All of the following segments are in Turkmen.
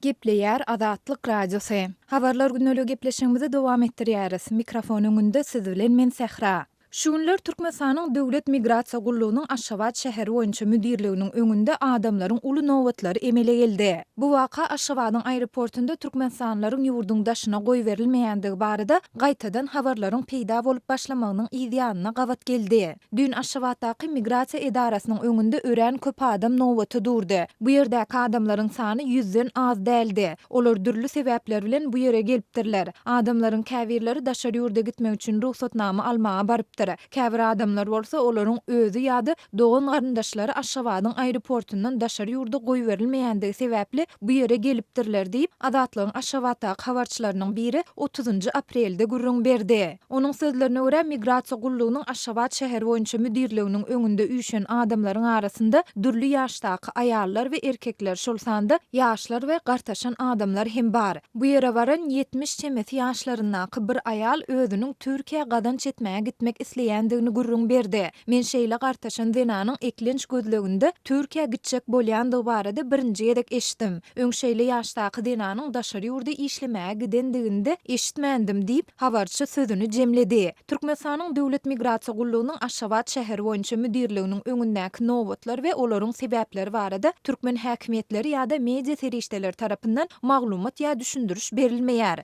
Gepleýär Azatlyk Radiosu. Habarlar günnäli gepleşigimizi dowam etdirýäris. Mikrofon öňünde siz bilen men Sehra. Şu günler Türkmenistanyň Döwlet Migrasiýa Gullugynyň Aşgabat şäheri boýunça müdirliginiň öňünde adamlaryň uly nowbatlary emele geldi. Bu waka Aşgabatyň aeroportunda türkmenistanlylaryň ýurdun daşyna goý berilmeýändigi barada gaýtadan habarlaryň peýda bolup başlamagynyň ýa-da gawat geldi. Dün Aşgabatdaky migrasiýa edarasynyň öňünde ören köp adam nowbaty durdy. Bu ýerdäki adamlaryň sany 100den az däldi. Olar dürli sebäpler bilen bu ýere gelipdirler. Adamlaryň käbirleri daşary ýurda gitmek üçin ruhsatnama almaga barypdyr. Käbir adamlar bolsa olaryň özü ýa-da dogan garyndaşlary Aşgabatyň aeroportundan daşary ýurda goý berilmeýändigi sebäpli bu ýere gelipdirler diýip Azatlygyň Aşgabatdaky habarçylarynyň biri 30 aprelde gurrun berdi. Onuň sözlerine görä Migrasiýa Gullugynyň Aşgabat şäheri boýunça müdirliginiň öňünde üýşen adamlaryň arasynda dürli ýaşdaky aýallar we erkekler şol sanda ýaşlar we gartaşan adamlar hem bar. Bu ýere baran 70 çemesi ýaşlaryndaky bir aýal özüniň Türkiýe gadan çetmäge gitmek isleýändigini gurrun berdi. Men şeýle gartaşan zenanyň eklenç gözleginde Türkiýe gitjek bolýandygy barada birinji ýerek eşitdim. Öňşeýle ýaşdaky zenanyň daşary ýurda işlemäge gidendiginde eşitmändim diýip habarçy sözüni jemledi. Türkmenistanyň Döwlet Migrasiýa Gullugynyň Aşgabat şäheri boýunça müdirliginiň öňündäki nowbatlar we olaryň sebäpleri barada türkmen häkimetleri ýa-da media serişdeleri tarapyndan maglumat ýa düşündiriş berilmeýär.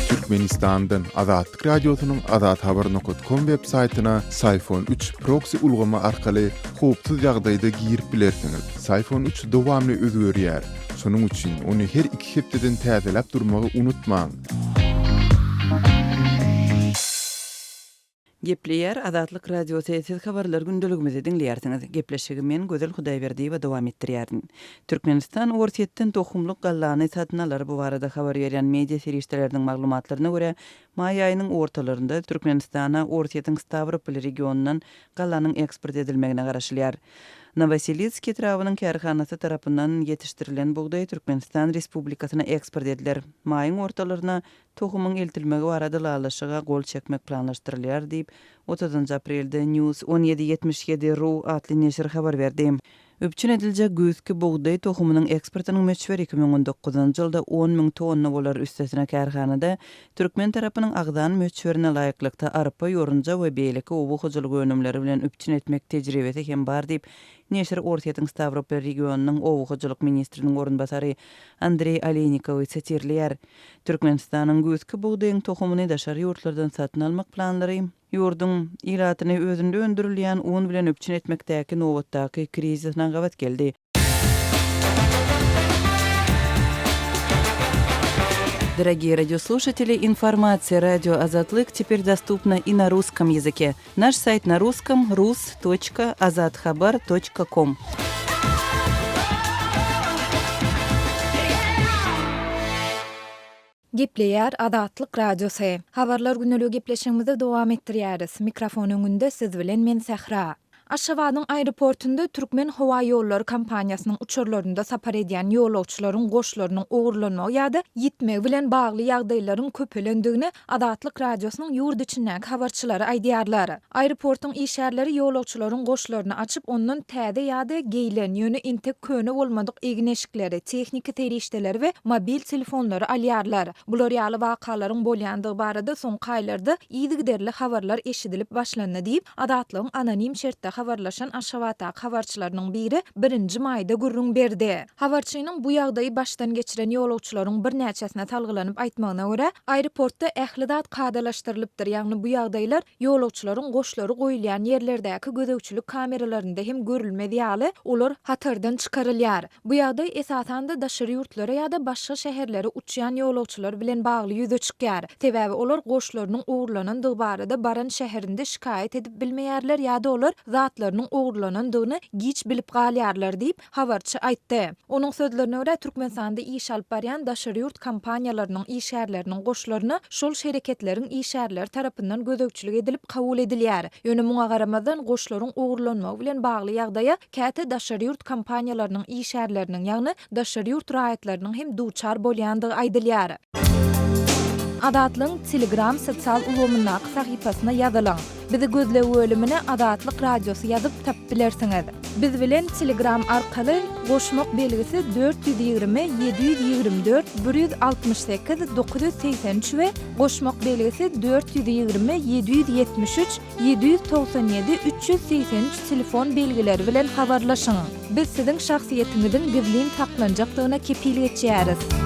Türkmenistan'dan Azatlyk Radiosunyň azathabar.com web saýtyna Sayfon 3 proxy ulgama arkaly howpsuz ýagdaýda girip bilersiňiz. Sayfon 3 dowamly özgörýär. Şonuň üçin ony her 2 hepdeden täzeläp durmagy unutmaň. Gepleýär Azatlyk Radiosu siz habarlar gündeligimizi dinleýärsiňiz. Gepleşigi men Gözel Hudaýberdiýewa dowam etdirýärin. Türkmenistan Orsiýetden tohumlyk gallany satynalary bu barada habar berýän media serişdeleriniň maglumatlaryna görä, may aýynyň ortalarynda Türkmenistana Orsiýetiň Stavropol regionundan gallanyň eksport edilmegine garaşylýar. Novosibirsk trawynyň kärhanasy tarapyndan ýetişdirilen buğday Türkmenistan Respublikasyna eksport ediler. Maýyň ortalaryna tohumyň eltilmegi barada lalaşyga gol çekmek planlaşdyrylýar diýip 30 aprelde News 1777.ru atly neşir habar berdi. Öpçün ediljek güýzki buğday tohumynyň eksportynyň meçber 2019-njy ýylda 10.000 tonna bolar üstesine kärhanada Türkmen tarapynyň agdan meçberine laýyklykda arpa, ýorunja we beýleki obu hojalygy önümleri bilen öpçün etmek tejribesi hem bar diýip Neşir Orsiýetiň Stavropol regionunyň obu hojalyk ministriniň orunbasary Andrey Aleynikovy setirlýär. Türkmenistanyň güýzki buğdaýyň tohumyny daşary ýurtlardan satyn almak planlary ýurdun iratyny özünde öndürilýän un bilen öpçün etmekdäki nowatdaky krizisden gawat geldi. Дорогие радиослушатели, информация «Радио Азатлык» теперь доступна и на русском языке. Наш сайт на русском rus.azathabar.com. Gepleýär Azatlyk Radiosu. Habarlar günnäli gepleşigimizi dowam etdirýäris. Mikrofon öňünde siz bilen men Sehra. Aşgabatyň aeroportunda Türkmen Howa ýollary kompaniýasynyň uçurlarynda sapar edýän ýolagçylaryň goşlarynyň ogurlanmagy ýa-da gitmegi bilen bagly ýagdaýlaryň köpelendigini Azatlyk Radiosynyň ýurt içindäki habarçylary aýdýarlar. Aeroportyň işärleri ýolagçylaryň goşlaryny açyp ondan täze ýa-da geýlen ýöne intek köne bolmadyk egneşikleri, tehnika terişdeleri we mobil telefonlary alýarlar. Bular ýaly wakalaryň bolýandygy barada soňky aýlarda ýygyderli habarlar eşidilip başlandy diýip Azatlygyň anonim şertde habarlaşan Aşgabatdaky habarçylarynyň biri 1 maýda gurrun berdi. Habarçynyň bu ýagdaýy başdan geçiren ýolagçylaryň bir näçesine talgylanyp aýtmagyna görä, aeroportda ählidat kadalaşdyrylypdyr. Ýagny bu ýagdaýlar ýolagçylaryň goşlary goýulýan ýerlerdäki gözegçilik kameralarynda hem görülmedi ýaly olar hatardan çykarylýar. Bu ýagdaý esasan da daşary ýurtlara ýa-da başga şäherlere uçýan ýolagçylar bilen bagly ýüze çykýar. Sebäbi olar goşlarynyň ogurlanandygy barada baran şäherinde şikaýet edip bilmeýärler ýa-da olar zatlarynyň ogurlanandygyny giç bilip galýarlar diýip habarçy aýtdy. Onuň sözlerine görä Türkmenistanda iş alyp barýan daşary ýurt kompaniýalarynyň işärleriniň goşlaryny şol şereketleriň işärler tarapyndan gözegçilik edilip kabul edilýär. Ýöne muňa garamazdan goşlaryň ogurlanmagy bilen bagly ýagdaýa käte daşary ýurt kompaniýalarynyň işärleriniň ýagny daşary ýurt raýatlarynyň hem duçar bolýandygy aýdylýar. Adatlyň Telegram sosial ulgamyna sahypasyna ýazylaň. Bizi gözlew bölümine Adatlyk radiosu ýazyp tap bilersiňiz. Biz bilen Telegram arkaly goşmak belgisi 420 724 168 983 we goşmak belgisi 420 773 797 383 telefon belgileri bilen habarlaşyň. Biz siziň şahsiýetiňizin gizlin saklanjakdygyna kepillik etýäris.